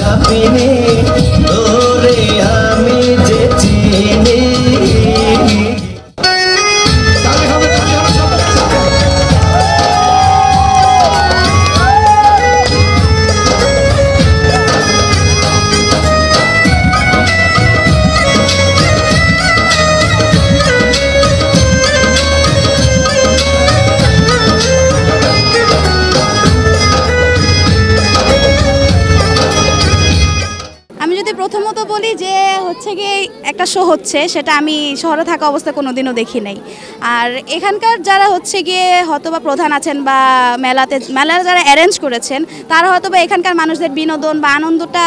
ছাপিনি তোরে আমি যে চিনি। প্রথমত বলি যে হচ্ছে কি একটা শো হচ্ছে, সেটা আমি শহরে থাকা অবস্থায় কোনোদিনও দেখি নাই। আর এখানকার যারা হচ্ছে গিয়ে হয়তোবা প্রধান আছেন বা মেলার যারা অ্যারেঞ্জ করেছেন তারা হয়তোবা এখানকার মানুষদের বিনোদন বা আনন্দটা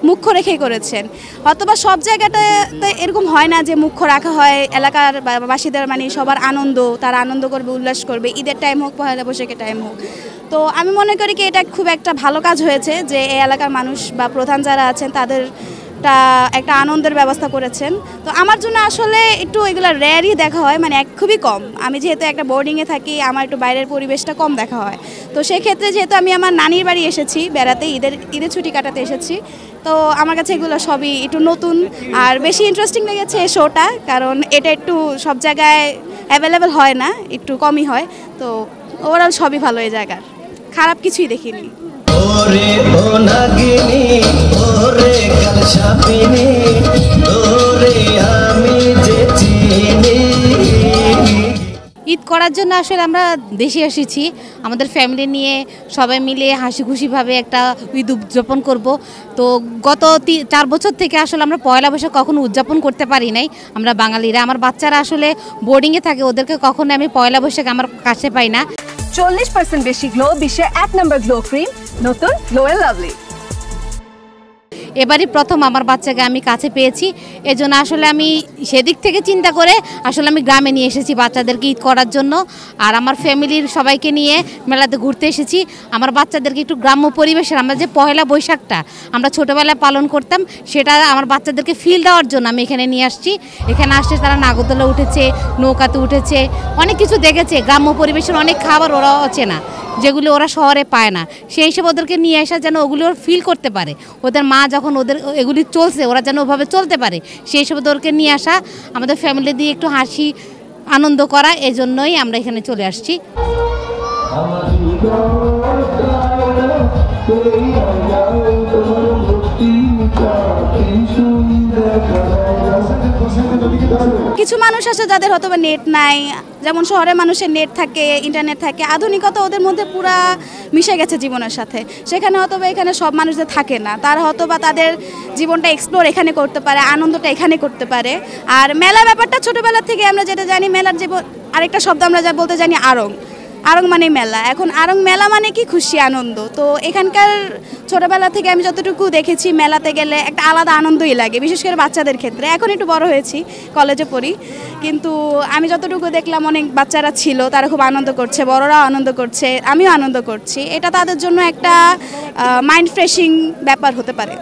মুখ্য রেখেই করেছেন। হয়তোবা সব জায়গাটাতে এরকম হয় না যে মুখ্য রাখা হয় এলাকার বাসীদের, মানে সবার আনন্দ, তারা আনন্দ করবে, উল্লাস করবে, ঈদের টাইম হোক, পহেলা বৈশাখের টাইম হোক। তো আমি মনে করি কি এটা খুব একটা ভালো কাজ হয়েছে যে এই এলাকার মানুষ বা প্রধান যারা আছেন তাদের একটা আনন্দের ব্যবস্থা করেছেন। তো আমার জন্য আসলে একটু এগুলো রেয়ারই দেখা হয়, মানে খুবই কম। আমি যেহেতু একটা বোর্ডিংয়ে থাকি, আমার একটু বাইরের পরিবেশটা কম দেখা হয়। তো সেই ক্ষেত্রে যেহেতু আমি আমার নানির বাড়ি এসেছি বেড়াতে, ঈদের ছুটি কাটাতে এসেছি, তো আমার কাছে এগুলো সবই একটু নতুন আর বেশি ইন্টারেস্টিং লেগেছে এই শোটা, কারণ এটা একটু সব জায়গায় অ্যাভেলেবেল হয় না, একটু কমই হয়। তো ওভারঅল সবই ভালো এই জায়গার, খারাপ কিছুই দেখিনি। ওরে ও নাগিনী ওরে কাল ছাপিনি তোরে আমি যে চিনি। ঈদ করার জন্য আসলে আমরা দেশে এসেছি, আমাদের ফ্যামিলি নিয়ে সবাই মিলে হাসি খুশিভাবে একটা ঈদ উদযাপন করব। তো গত 4 বছর থেকে আসলে আমরা পয়লা বৈশাখ কখনো উদযাপন করতে পারি নাই আমরা বাঙালিরা। আমার বাচ্চারা আসলে বোর্ডিংয়ে থাকে, ওদেরকে কখনো আমি পয়লা বৈশাখ আমার কাছে পাই না। 40% বেশি গ্লো, বিশ্বের 1 নম্বর গ্লো ক্রিম, নতুন গ্লো এন্ড লাভলি। এবারই প্রথম আমার বাচ্চাকে আমি কাছে পেয়েছি, এজন্য আসলে আমি সেদিক থেকে চিন্তা করে আসলে আমি গ্রামে নিয়ে এসেছি বাচ্চাদেরকে ঈদ করার জন্য। আর আমার ফ্যামিলির সবাইকে নিয়ে মেলাতে ঘুরতে এসেছি। আমার বাচ্চাদেরকে একটু গ্রাম্য পরিবেশের, আমরা যে পহেলা বৈশাখটা আমরা ছোটোবেলায় পালন করতাম সেটা আমার বাচ্চাদেরকে ফিল দেওয়ার জন্য আমি এখানে নিয়ে আসছি। এখানে আসছে তারা নাগরদোলা উঠেছে, নৌকাতে উঠেছে, অনেক কিছু দেখেছে। গ্রাম্য পরিবেশের অনেক খাবার ওরা অচেনা, যেগুলো ওরা শহরে পায় না, সেই হিসেবে ওদেরকে নিয়ে আসা যেন ওগুলো ফিল করতে পারে। ওদের মা যখন ওদের এগুলি চলছে ওরা যেন ওভাবে চলতে পারে, সেই হিসেবে ওদেরকে নিয়ে আসা, আমাদের ফ্যামিলি দিয়ে একটু হাসি আনন্দ করা, এই জন্যই আমরা এখানে চলে আসছি। কিছু মানুষ আছে যাদের হয়তো বা নেট নাই, যেমন শহরের মানুষের নেট থাকে, ইন্টারনেট থাকে, আধুনিকতা ওদের মধ্যে পুরা মিশে গেছে জীবনের সাথে। সেখানে হয়তো বা এখানে সব মানুষদের থাকে না, তারা হয়তো বা তাদের জীবনটা এক্সপ্লোর এখানে করতে পারে, আনন্দটা এখানে করতে পারে। আর মেলা ব্যাপারটা ছোটোবেলা থেকে আমরা যেটা জানি, মেলার যে আরেকটা শব্দ আমরা যা বলতে জানি আড়ং, আড়ং মানে মেলা। এখন আড়ং মেলা মানে কি খুশি আনন্দ। তো এখানকার ছোটোবেলা থেকে আমি যতটুকু দেখেছি মেলাতে গেলে একটা আলাদা আনন্দই লাগে, বিশেষ করে বাচ্চাদের ক্ষেত্রে। এখন একটু বড় হয়েছি, কলেজে পড়ি, কিন্তু আমি যতটুকু দেখলাম অনেক বাচ্চারা ছিল, তারা খুব আনন্দ করছে, বড়রাও আনন্দ করছে, আমিও আনন্দ করছি। এটা তাদের জন্য একটা মাইন্ড ফ্রেশিং ব্যাপার হতে পারে।